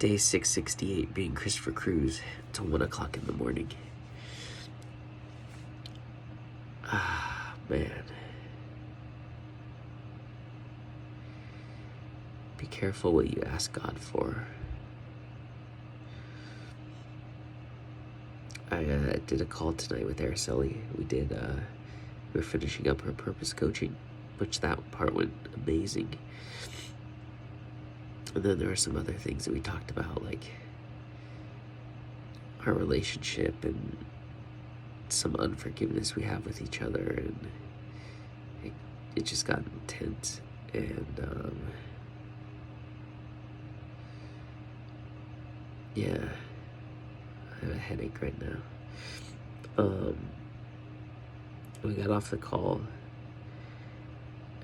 Day 668 being Christopher Cruz till 1 o'clock in the morning. Ah, man. Be careful what you ask God for. I did a call tonight with Araceli. We were finishing up her purpose coaching, which that part went amazing. And then there were some other things that we talked about, like our relationship and some unforgiveness we have with each other, and it just got intense. And yeah, I have a headache right now. We got off the call,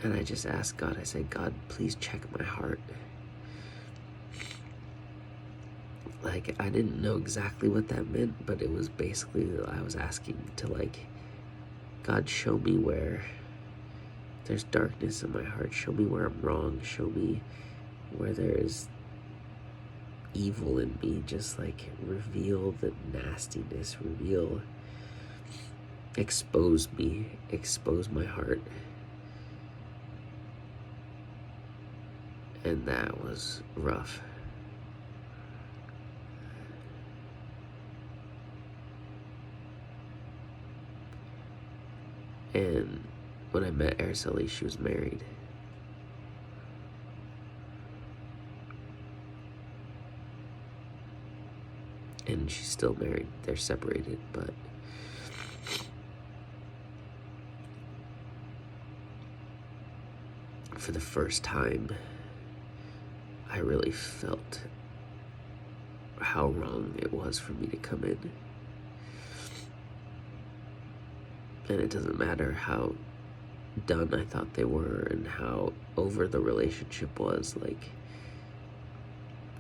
and I just asked God, I said, God, please check my heart. Like, I didn't know exactly what that meant, but it was basically, I was asking to, like, God, show me where there's darkness in my heart. Show me where I'm wrong. Show me where there is evil in me. Just, like, reveal the nastiness. Expose me. Expose my heart. And that was rough. And when I met Araceli, she was married. And she's still married. They're separated, but for the first time, I really felt how wrong it was for me to come in. And it doesn't matter how done I thought they were and how over the relationship was, like,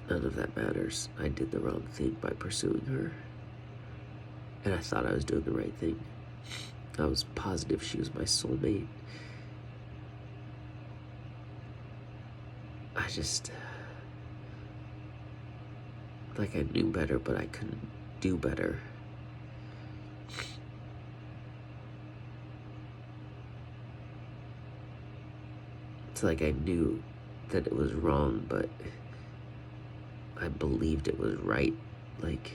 none of that matters. I did the wrong thing by pursuing her. And I thought I was doing the right thing. I was positive she was my soulmate. I just, like, I knew better, but I couldn't do better. It's like I knew that it was wrong, but I believed it was right. Like,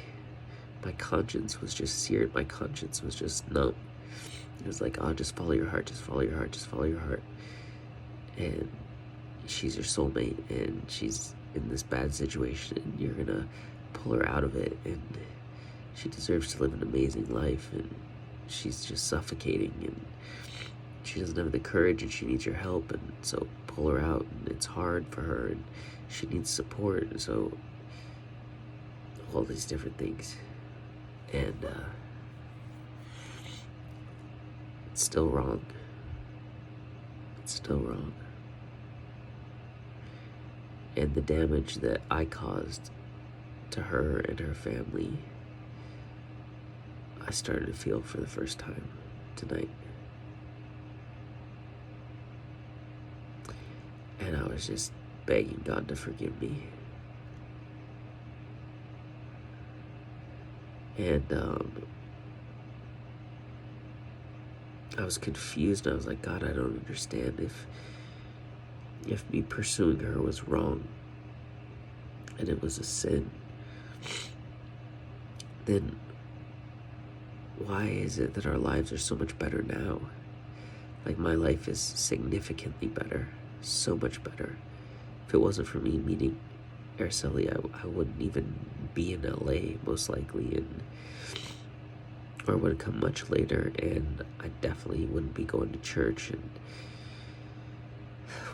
my conscience was just seared. My conscience was just numb. It was like, oh, just follow your heart, just follow your heart, just follow your heart. And she's your soulmate, and she's in this bad situation, and you're gonna pull her out of it, and she deserves to live an amazing life, and she's just suffocating, and she doesn't have the courage, and she needs your help, and so pull her out, and it's hard for her, and she needs support, and so all these different things. And it's still wrong. It's still wrong. And the damage that I caused to her and her family, I started to feel for the first time tonight. And I was just begging God to forgive me. And I was confused. I was like, God, I don't understand if me pursuing her was wrong and it was a sin, then why is it that our lives are so much better now? Like, my life is significantly better, so much better. If it wasn't for me meeting Araceli, I wouldn't even be in LA, most likely, or I would have come much later, and I definitely wouldn't be going to church, and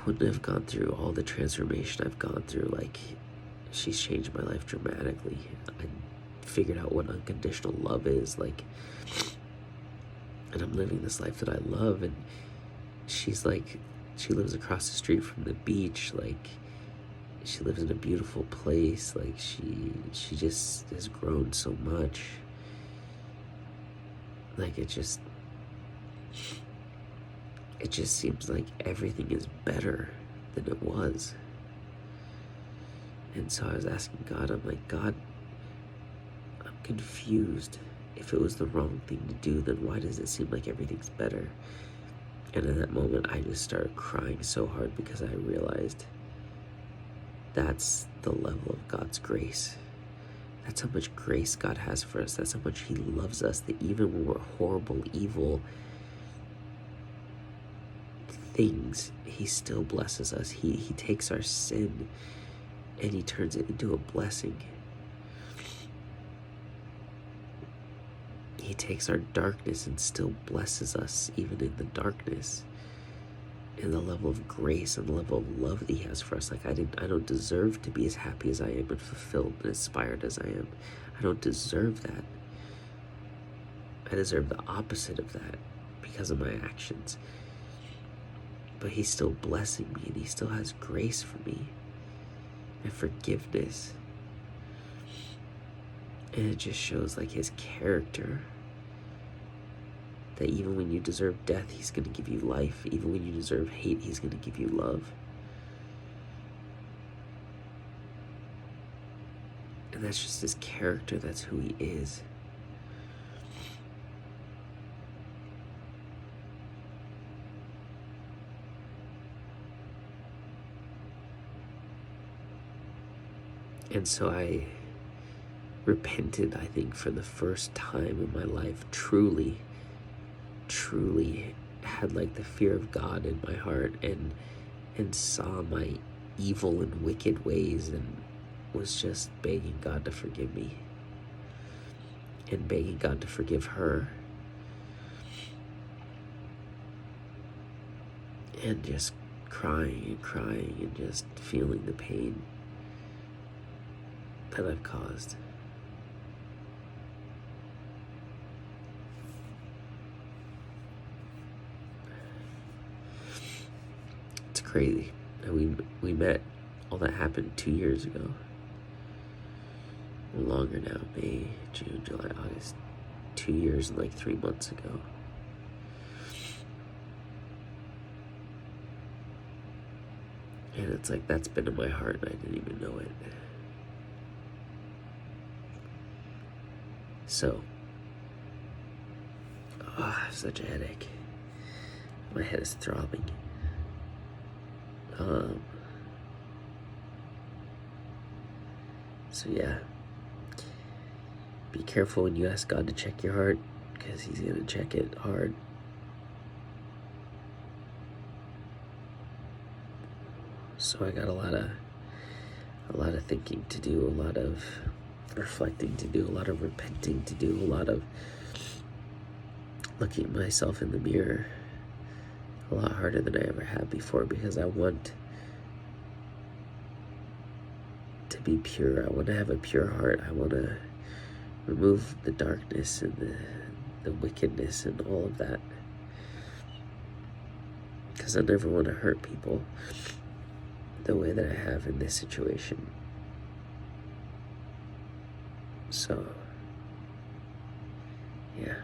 wouldn't have gone through all the transformation I've gone through. Like, she's changed my life dramatically. I figured out what unconditional love is, like, and I'm living this life that I love, and she's like, she lives across the street from the beach, like, she lives in a beautiful place, like, she just has grown so much. Like, it just seems like everything is better than it was. And so I was asking God, I'm like, God, I'm confused. If it was the wrong thing to do, then why does it seem like everything's better? And in that moment, I just started crying so hard because I realized that's the level of God's grace. That's how much grace God has for us. That's how much He loves us, that even when we're horrible, evil things, He still blesses us. He takes our sin and He turns it into a blessing. He takes our darkness and still blesses us even in the darkness. And the level of grace and the level of love that He has for us. Like I don't deserve to be as happy as I am and fulfilled and inspired as I am. I don't deserve that. I deserve the opposite of that because of my actions. But He's still blessing me and He still has grace for me and forgiveness. And it just shows like His character. That even when you deserve death, He's going to give you life. Even when you deserve hate, He's going to give you love. And that's just His character. That's who He is. And so I repented, I think, for the first time in my life, truly had like the fear of God in my heart and saw my evil and wicked ways and was just begging God to forgive me and begging God to forgive her and just crying and just feeling the pain that I've caused. It's crazy. And we met, all that happened 2 years ago. Longer now, May, June, July, August. 2 years and like 3 months ago. And it's like that's been in my heart and I didn't even know it. So, I have such a headache. My head is throbbing. So yeah, be careful when you ask God to check your heart, because He's gonna check it hard. So I got a lot of thinking to do, a lot of reflecting to do, a lot of repenting to do, a lot of looking at myself in the mirror a lot harder than I ever have before, because I want to be pure. I want to have a pure heart. I want to remove the darkness and the wickedness and all of that, because I never want to hurt people the way that I have in this situation. So, yeah.